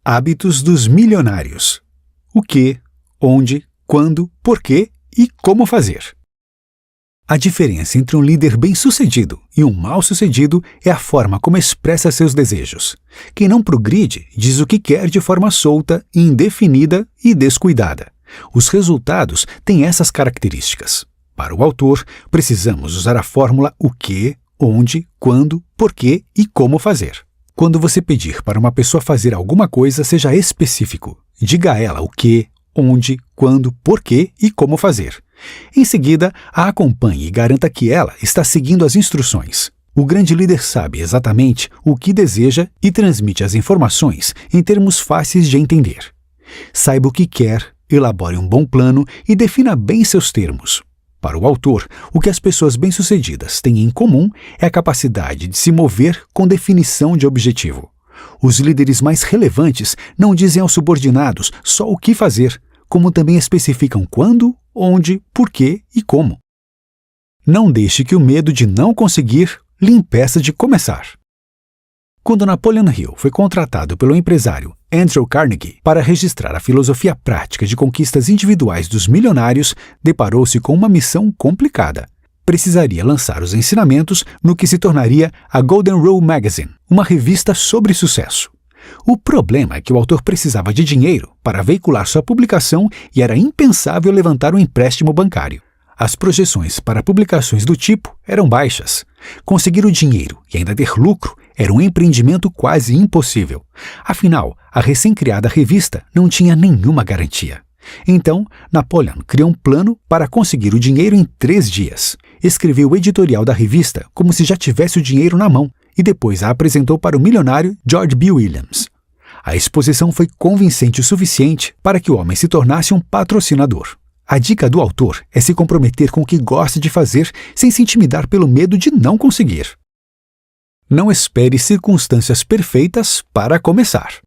Hábitos dos milionários. O que, onde, quando, porquê e como fazer. A diferença entre um líder bem-sucedido e um mal-sucedido é a forma como expressa seus desejos. Quem não progride diz o que quer de forma solta, indefinida e descuidada. Os resultados têm essas características. Para o autor, precisamos usar a fórmula o que, onde, quando, porquê e como fazer. Quando você pedir para uma pessoa fazer alguma coisa, seja específico. Diga a ela o que, onde, quando, porquê e como fazer. Em seguida, a acompanhe e garanta que ela está seguindo as instruções. O grande líder sabe exatamente o que deseja e transmite as informações em termos fáceis de entender. Saiba o que quer, elabore um bom plano e defina bem seus termos. Para o autor, o que as pessoas bem-sucedidas têm em comum é a capacidade de se mover com definição de objetivo. Os líderes mais relevantes não dizem aos subordinados só o que fazer, como também especificam quando, onde, porquê e como. Não deixe que o medo de não conseguir lhe impeça de começar. Quando Napoleon Hill foi contratado pelo empresário Andrew Carnegie para registrar a filosofia prática de conquistas individuais dos milionários, deparou-se com uma missão complicada. Precisaria lançar os ensinamentos no que se tornaria a Golden Rule Magazine, uma revista sobre sucesso. O problema é que o autor precisava de dinheiro para veicular sua publicação e era impensável levantar um empréstimo bancário. As projeções para publicações do tipo eram baixas. Conseguir o dinheiro e ainda ter lucro era um empreendimento quase impossível. Afinal, a recém-criada revista não tinha nenhuma garantia. Então, Napoleon criou um plano para conseguir o dinheiro em 3 dias. Escreveu o editorial da revista como se já tivesse o dinheiro na mão e depois a apresentou para o milionário George B. Williams. A exposição foi convincente o suficiente para que o homem se tornasse um patrocinador. A dica do autor é se comprometer com o que gosta de fazer sem se intimidar pelo medo de não conseguir. Não espere circunstâncias perfeitas para começar.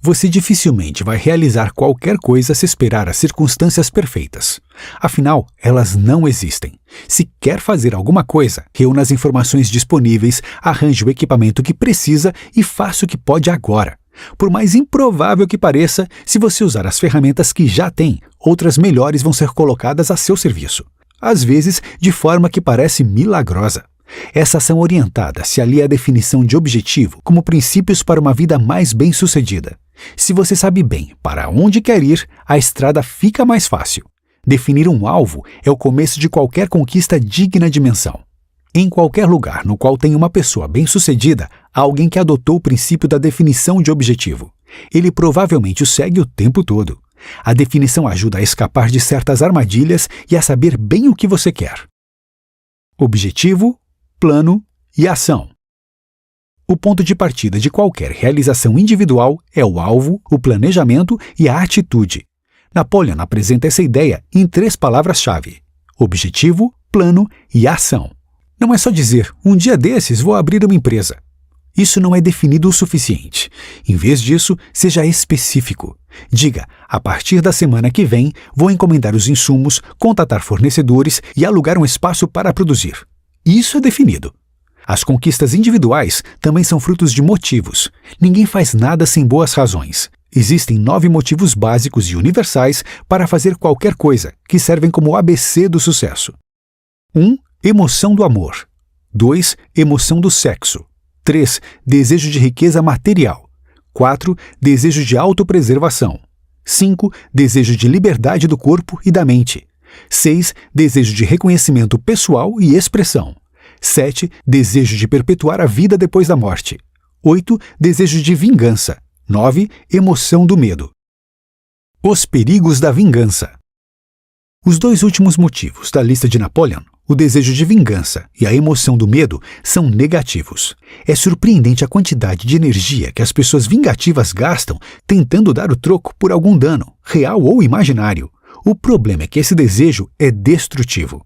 Você dificilmente vai realizar qualquer coisa se esperar as circunstâncias perfeitas. Afinal, elas não existem. Se quer fazer alguma coisa, reúna as informações disponíveis, arranje o equipamento que precisa e faça o que pode agora. Por mais improvável que pareça, se você usar as ferramentas que já tem, outras melhores vão ser colocadas a seu serviço. Às vezes, de forma que parece milagrosa. Essa ação orientada se alia à definição de objetivo como princípios para uma vida mais bem-sucedida. Se você sabe bem para onde quer ir, a estrada fica mais fácil. Definir um alvo é o começo de qualquer conquista digna de menção. Em qualquer lugar no qual tem uma pessoa bem-sucedida, há alguém que adotou o princípio da definição de objetivo. Ele provavelmente o segue o tempo todo. A definição ajuda a escapar de certas armadilhas e a saber bem o que você quer. Objetivo, plano e ação. O ponto de partida de qualquer realização individual é o alvo, o planejamento e a atitude. Napoleon apresenta essa ideia em 3 palavras-chave: objetivo, plano e ação. Não é só dizer, um dia desses vou abrir uma empresa. Isso não é definido o suficiente. Em vez disso, seja específico. Diga, a partir da semana que vem, vou encomendar os insumos, contatar fornecedores e alugar um espaço para produzir. Isso é definido. As conquistas individuais também são frutos de motivos. Ninguém faz nada sem boas razões. Existem 9 motivos básicos e universais para fazer qualquer coisa, que servem como o ABC do sucesso. 1. Emoção do amor. 2. Emoção do sexo. 3. Desejo de riqueza material. 4. Desejo de autopreservação. 5. Desejo de liberdade do corpo e da mente. 6. Desejo de reconhecimento pessoal e expressão. 7. Desejo de perpetuar a vida depois da morte. 8. Desejo de vingança. 9. Emoção do medo. Os perigos da vingança. Os 2 últimos motivos da lista de Napoleon, o desejo de vingança e a emoção do medo, são negativos. É surpreendente a quantidade de energia que as pessoas vingativas gastam tentando dar o troco por algum dano, real ou imaginário. O problema é que esse desejo é destrutivo.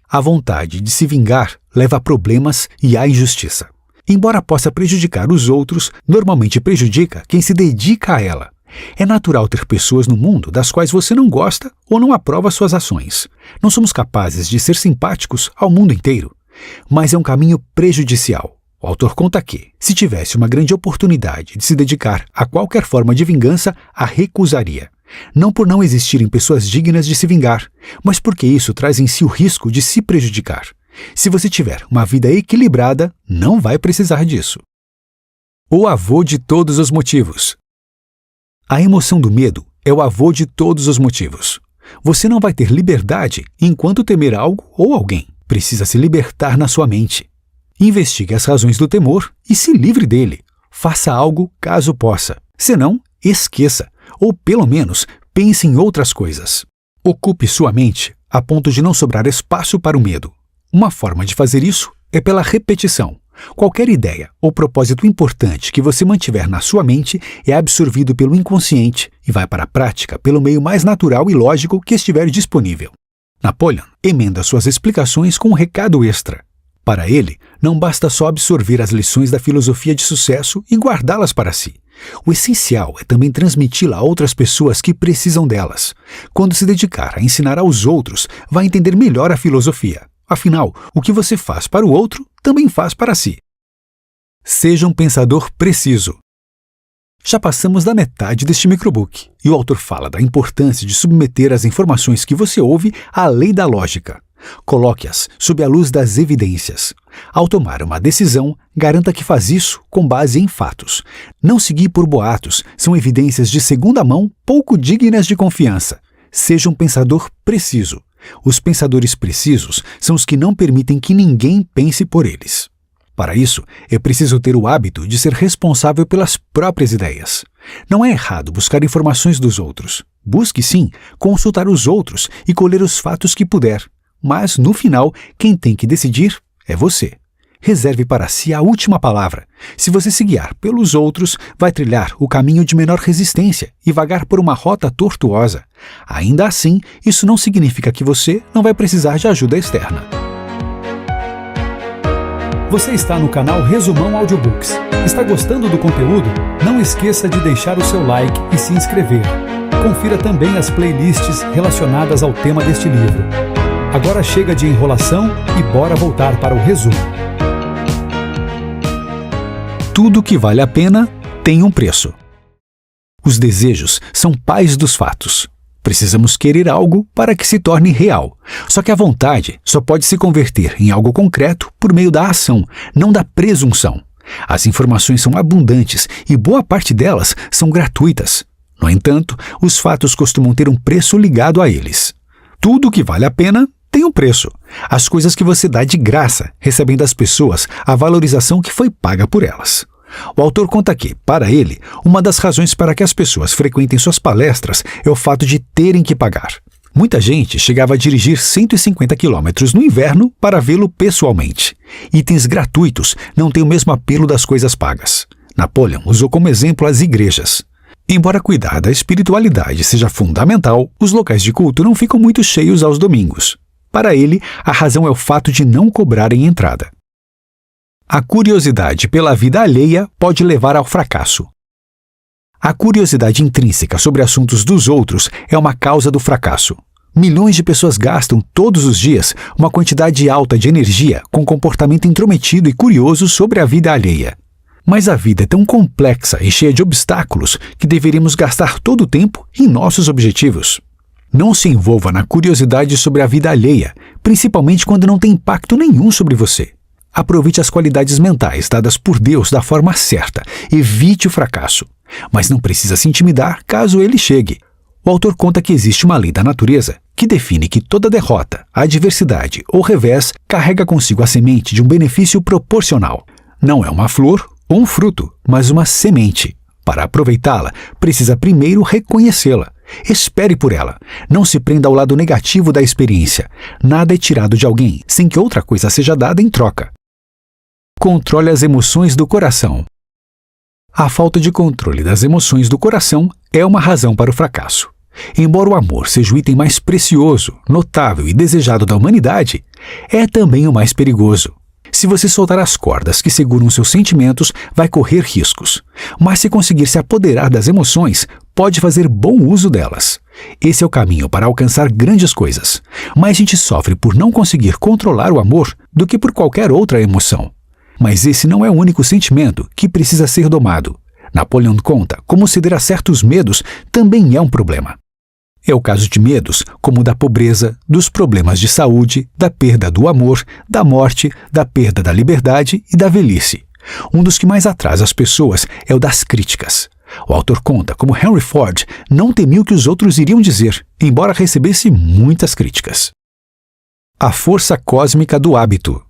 A vontade de se vingar leva a problemas e à injustiça. Embora possa prejudicar os outros, normalmente prejudica quem se dedica a ela. É natural ter pessoas no mundo das quais você não gosta ou não aprova suas ações. Não somos capazes de ser simpáticos ao mundo inteiro, mas é um caminho prejudicial. O autor conta que, se tivesse uma grande oportunidade de se dedicar a qualquer forma de vingança, a recusaria. Não por não existirem pessoas dignas de se vingar, mas porque isso traz em si o risco de se prejudicar. Se você tiver uma vida equilibrada, não vai precisar disso. O avô de todos os motivos. A emoção do medo é o avô de todos os motivos. Você não vai ter liberdade enquanto temer algo ou alguém. Precisa se libertar na sua mente. Investigue as razões do temor e se livre dele. Faça algo caso possa. Senão, esqueça. Ou, pelo menos, pense em outras coisas. Ocupe sua mente a ponto de não sobrar espaço para o medo. Uma forma de fazer isso é pela repetição. Qualquer ideia ou propósito importante que você mantiver na sua mente é absorvido pelo inconsciente e vai para a prática pelo meio mais natural e lógico que estiver disponível. Napoleon emenda suas explicações com um recado extra. Para ele, não basta só absorver as lições da filosofia de sucesso e guardá-las para si. O essencial é também transmiti-la a outras pessoas que precisam delas. Quando se dedicar a ensinar aos outros, vai entender melhor a filosofia. Afinal, o que você faz para o outro, também faz para si. Seja um pensador preciso. Já passamos da metade deste microbook, e o autor fala da importância de submeter as informações que você ouve à lei da lógica. Coloque-as sob a luz das evidências. Ao tomar uma decisão, garanta que faz isso com base em fatos. Não seguir por boatos, são evidências de segunda mão pouco dignas de confiança. Seja um pensador preciso. Os pensadores precisos são os que não permitem que ninguém pense por eles. Para isso, é preciso ter o hábito de ser responsável pelas próprias ideias. Não é errado buscar informações dos outros. Busque, sim, consultar os outros e colher os fatos que puder. Mas, no final, quem tem que decidir é você. Reserve para si a última palavra. Se você se guiar pelos outros, vai trilhar o caminho de menor resistência e vagar por uma rota tortuosa. Ainda assim, isso não significa que você não vai precisar de ajuda externa. Você está no canal Resumão Audiobooks. Está gostando do conteúdo? Não esqueça de deixar o seu like e se inscrever. Confira também as playlists relacionadas ao tema deste livro. Agora chega de enrolação e bora voltar para o resumo. Tudo que vale a pena tem um preço. Os desejos são pais dos fatos. Precisamos querer algo para que se torne real. Só que a vontade só pode se converter em algo concreto por meio da ação, não da presunção. As informações são abundantes e boa parte delas são gratuitas. No entanto, os fatos costumam ter um preço ligado a eles. Tudo que vale a pena tem um preço. As coisas que você dá de graça recebem das pessoas a valorização que foi paga por elas. O autor conta que, para ele, uma das razões para que as pessoas frequentem suas palestras é o fato de terem que pagar. Muita gente chegava a dirigir 150 quilômetros no inverno para vê-lo pessoalmente. Itens gratuitos não têm o mesmo apelo das coisas pagas. Napoleon usou como exemplo as igrejas. Embora cuidar da espiritualidade seja fundamental, os locais de culto não ficam muito cheios aos domingos. Para ele, a razão é o fato de não cobrarem entrada. A curiosidade pela vida alheia pode levar ao fracasso. A curiosidade intrínseca sobre assuntos dos outros é uma causa do fracasso. Milhões de pessoas gastam todos os dias uma quantidade alta de energia com comportamento intrometido e curioso sobre a vida alheia. Mas a vida é tão complexa e cheia de obstáculos que deveríamos gastar todo o tempo em nossos objetivos. Não se envolva na curiosidade sobre a vida alheia, principalmente quando não tem impacto nenhum sobre você. Aproveite as qualidades mentais dadas por Deus da forma certa. Evite o fracasso. Mas não precisa se intimidar caso ele chegue. O autor conta que existe uma lei da natureza que define que toda derrota, adversidade ou revés carrega consigo a semente de um benefício proporcional. Não é uma flor ou um fruto, mas uma semente. Para aproveitá-la, precisa primeiro reconhecê-la. Espere por ela. Não se prenda ao lado negativo da experiência. Nada é tirado de alguém sem que outra coisa seja dada em troca. Controle as emoções do coração. A falta de controle das emoções do coração é uma razão para o fracasso. Embora o amor seja o item mais precioso, notável e desejado da humanidade, é também o mais perigoso. Se você soltar as cordas que seguram seus sentimentos, vai correr riscos. Mas se conseguir se apoderar das emoções, pode fazer bom uso delas. Esse é o caminho para alcançar grandes coisas. Mais gente sofre por não conseguir controlar o amor do que por qualquer outra emoção. Mas esse não é o único sentimento que precisa ser domado. Napoleon conta como ceder a certos medos também é um problema. É o caso de medos como o da pobreza, dos problemas de saúde, da perda do amor, da morte, da perda da liberdade e da velhice. Um dos que mais atrasa as pessoas é o das críticas. O autor conta como Henry Ford não temia o que os outros iriam dizer, embora recebesse muitas críticas. A força cósmica do hábito.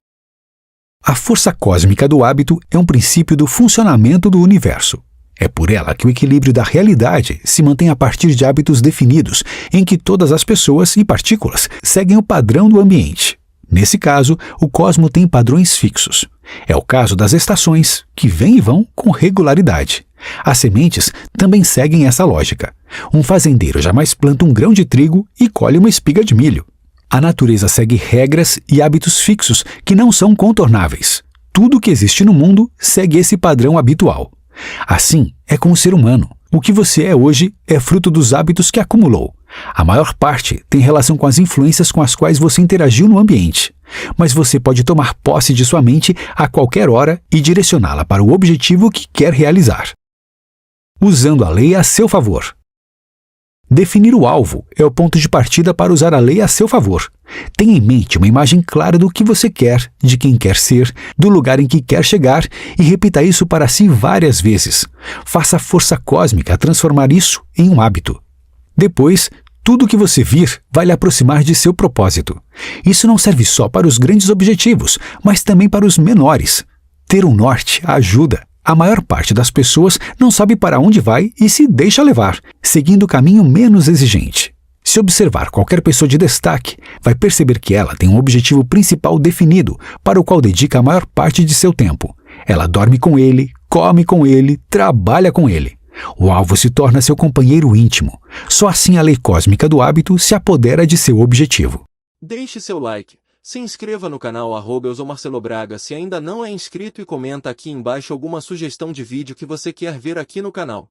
A força cósmica do hábito é um princípio do funcionamento do universo. É por ela que o equilíbrio da realidade se mantém a partir de hábitos definidos, em que todas as pessoas e partículas seguem o padrão do ambiente. Nesse caso, o cosmo tem padrões fixos. É o caso das estações, que vêm e vão com regularidade. As sementes também seguem essa lógica. Um fazendeiro jamais planta um grão de trigo e colhe uma espiga de milho. A natureza segue regras e hábitos fixos que não são contornáveis. Tudo que existe no mundo segue esse padrão habitual. Assim é com o ser humano. O que você é hoje é fruto dos hábitos que acumulou. A maior parte tem relação com as influências com as quais você interagiu no ambiente. Mas você pode tomar posse de sua mente a qualquer hora e direcioná-la para o objetivo que quer realizar. Usando a lei a seu favor. Definir o alvo é o ponto de partida para usar a lei a seu favor. Tenha em mente uma imagem clara do que você quer, de quem quer ser, do lugar em que quer chegar e repita isso para si várias vezes. Faça a força cósmica transformar isso em um hábito. Depois, tudo o que você vir vai lhe aproximar de seu propósito. Isso não serve só para os grandes objetivos, mas também para os menores. Ter um norte ajuda. A maior parte das pessoas não sabe para onde vai e se deixa levar, seguindo o caminho menos exigente. Se observar qualquer pessoa de destaque, vai perceber que ela tem um objetivo principal definido, para o qual dedica a maior parte de seu tempo. Ela dorme com ele, come com ele, trabalha com ele. O alvo se torna seu companheiro íntimo. Só assim a lei cósmica do hábito se apodera de seu objetivo. Deixe seu like. Se inscreva no canal @EuSouMarceloBraga se ainda não é inscrito e comenta aqui embaixo alguma sugestão de vídeo que você quer ver aqui no canal.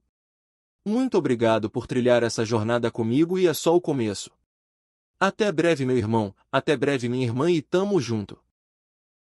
Muito obrigado por trilhar essa jornada comigo e é só o começo. Até breve meu irmão, até breve minha irmã e tamo junto.